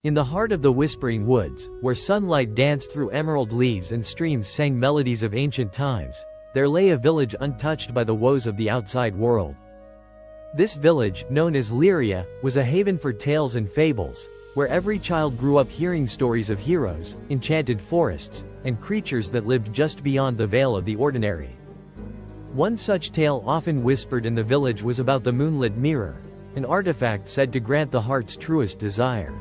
In the heart of the Whispering Woods, where sunlight danced through emerald leaves and streams sang melodies of ancient times, there lay a village untouched by the woes of the outside world. This village, known as Lyria, was a haven for tales and fables, where every child grew up hearing stories of heroes, enchanted forests, and creatures that lived just beyond the veil of the ordinary. One such tale often whispered in the village was about the moonlit mirror, an artifact said to grant the heart's truest desire.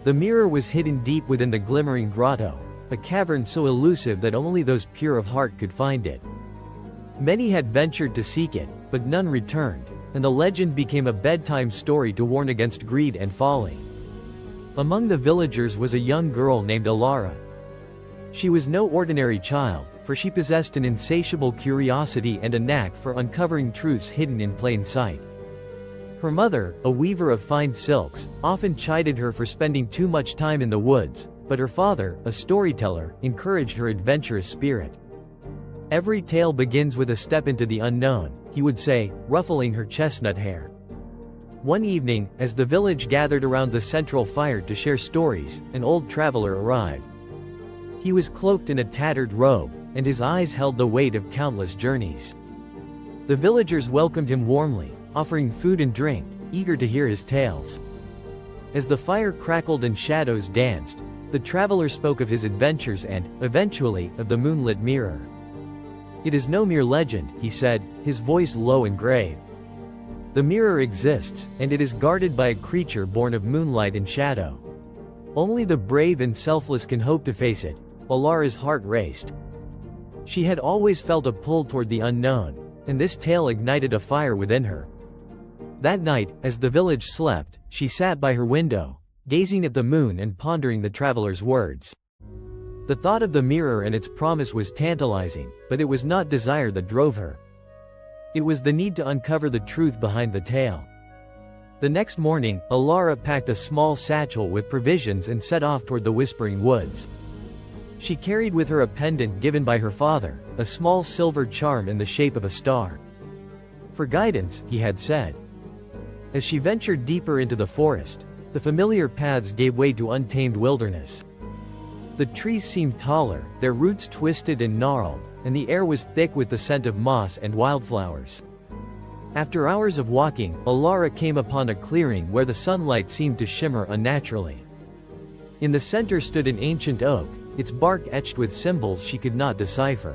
The mirror was hidden deep within the glimmering grotto, a cavern so elusive that only those pure of heart could find it. Many had ventured to seek it, but none returned, and the legend became a bedtime story to warn against greed and folly. Among the villagers was a young girl named Alara. She was no ordinary child, for she possessed an insatiable curiosity and a knack for uncovering truths hidden in plain sight. Her mother, a weaver of fine silks, often chided her for spending too much time in the woods, but her father, a storyteller, encouraged her adventurous spirit. "Every tale begins with a step into the unknown," he would say, ruffling her chestnut hair. One evening, as the village gathered around the central fire to share stories, an old traveler arrived. He was cloaked in a tattered robe, and his eyes held the weight of countless journeys. The villagers welcomed him warmly, offering food and drink, eager to hear his tales. As the fire crackled and shadows danced, the traveler spoke of his adventures and, eventually, of the moonlit mirror. "It is no mere legend," he said, his voice low and grave. "The mirror exists, and it is guarded by a creature born of moonlight and shadow. Only the brave and selfless can hope to face it." Alara's heart raced. She had always felt a pull toward the unknown, and this tale ignited a fire within her. That night, as the village slept, she sat by her window, gazing at the moon and pondering the traveler's words. The thought of the mirror and its promise was tantalizing, but it was not desire that drove her. It was the need to uncover the truth behind the tale. The next morning, Alara packed a small satchel with provisions and set off toward the Whispering Woods. She carried with her a pendant given by her father, a small silver charm in the shape of a star. "For guidance," he had said. As she ventured deeper into the forest, the familiar paths gave way to untamed wilderness. The trees seemed taller, their roots twisted and gnarled, and the air was thick with the scent of moss and wildflowers. After hours of walking, Alara came upon a clearing where the sunlight seemed to shimmer unnaturally. In the center stood an ancient oak, its bark etched with symbols she could not decipher.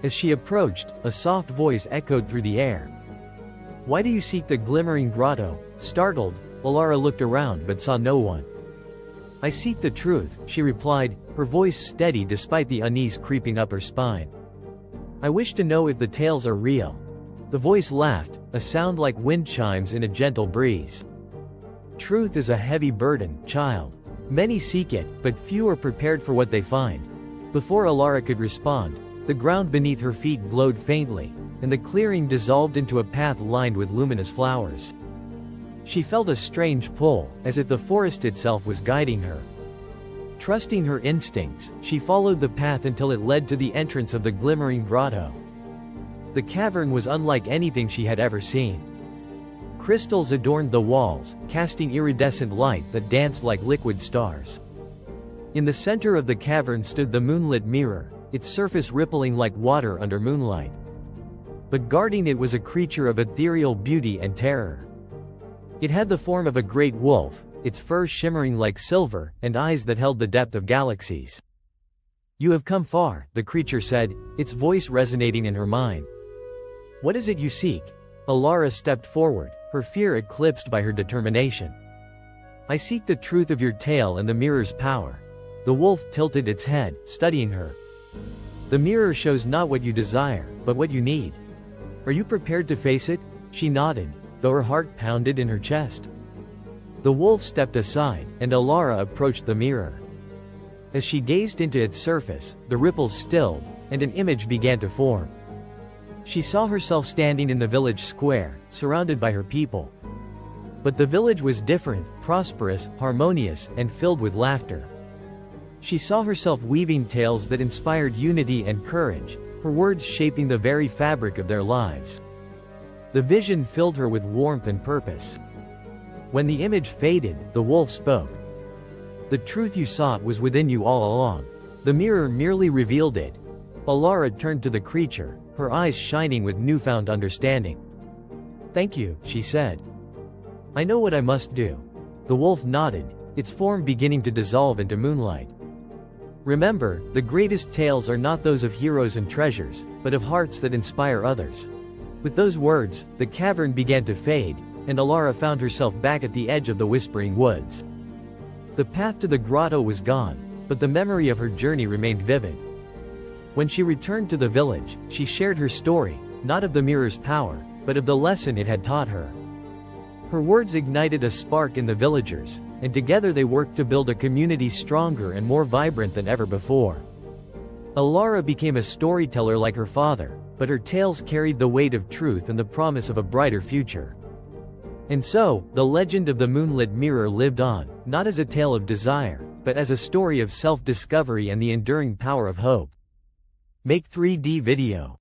As she approached, a soft voice echoed through the air. "Why do you seek the glimmering grotto?" Startled, Alara looked around but saw no one. "I seek the truth," she replied, her voice steady despite the unease creeping up her spine. "I wish to know if the tales are real." The voice laughed, a sound like wind chimes in a gentle breeze. "Truth is a heavy burden, child. Many seek it, but few are prepared for what they find." Before Alara could respond, the ground beneath her feet glowed faintly, and the clearing dissolved into a path lined with luminous flowers. She felt a strange pull, as if the forest itself was guiding her. Trusting her instincts, she followed the path until it led to the entrance of the glimmering grotto. The cavern was unlike anything she had ever seen. Crystals adorned the walls, casting iridescent light that danced like liquid stars. In the center of the cavern stood the moonlit mirror, its surface rippling like water under moonlight. But guarding it was a creature of ethereal beauty and terror. It had the form of a great wolf, its fur shimmering like silver, and eyes that held the depth of galaxies. "You have come far," the creature said, its voice resonating in her mind. "What is it you seek?" Alara stepped forward, her fear eclipsed by her determination. "I seek the truth of your tale and the mirror's power." The wolf tilted its head, studying her. "The mirror shows not what you desire, but what you need. Are you prepared to face it?" She nodded, though her heart pounded in her chest. The wolf stepped aside, and Alara approached the mirror. As she gazed into its surface, the ripples stilled, and an image began to form. She saw herself standing in the village square, surrounded by her people. But the village was different, prosperous, harmonious, and filled with laughter. She saw herself weaving tales that inspired unity and courage, her words shaping the very fabric of their lives. The vision filled her with warmth and purpose. When the image faded, the wolf spoke. The truth you sought was within you all along. The mirror merely revealed it. Alara turned to the creature, her eyes shining with newfound understanding. "Thank you," she said. "I know what I must do." The wolf nodded, its form beginning to dissolve into moonlight. "Remember, the greatest tales are not those of heroes and treasures, but of hearts that inspire others." With those words, the cavern began to fade, and Alara found herself back at the edge of the Whispering Woods. The path to the grotto was gone, but the memory of her journey remained vivid. When she returned to the village, she shared her story, not of the mirror's power, but of the lesson it had taught her. Her words ignited a spark in the villagers, and together they worked to build a community stronger and more vibrant than ever before. Alara became a storyteller like her father, but her tales carried the weight of truth and the promise of a brighter future. And so, the legend of the moonlit mirror lived on, not as a tale of desire, but as a story of self-discovery and the enduring power of hope. Make 3D video.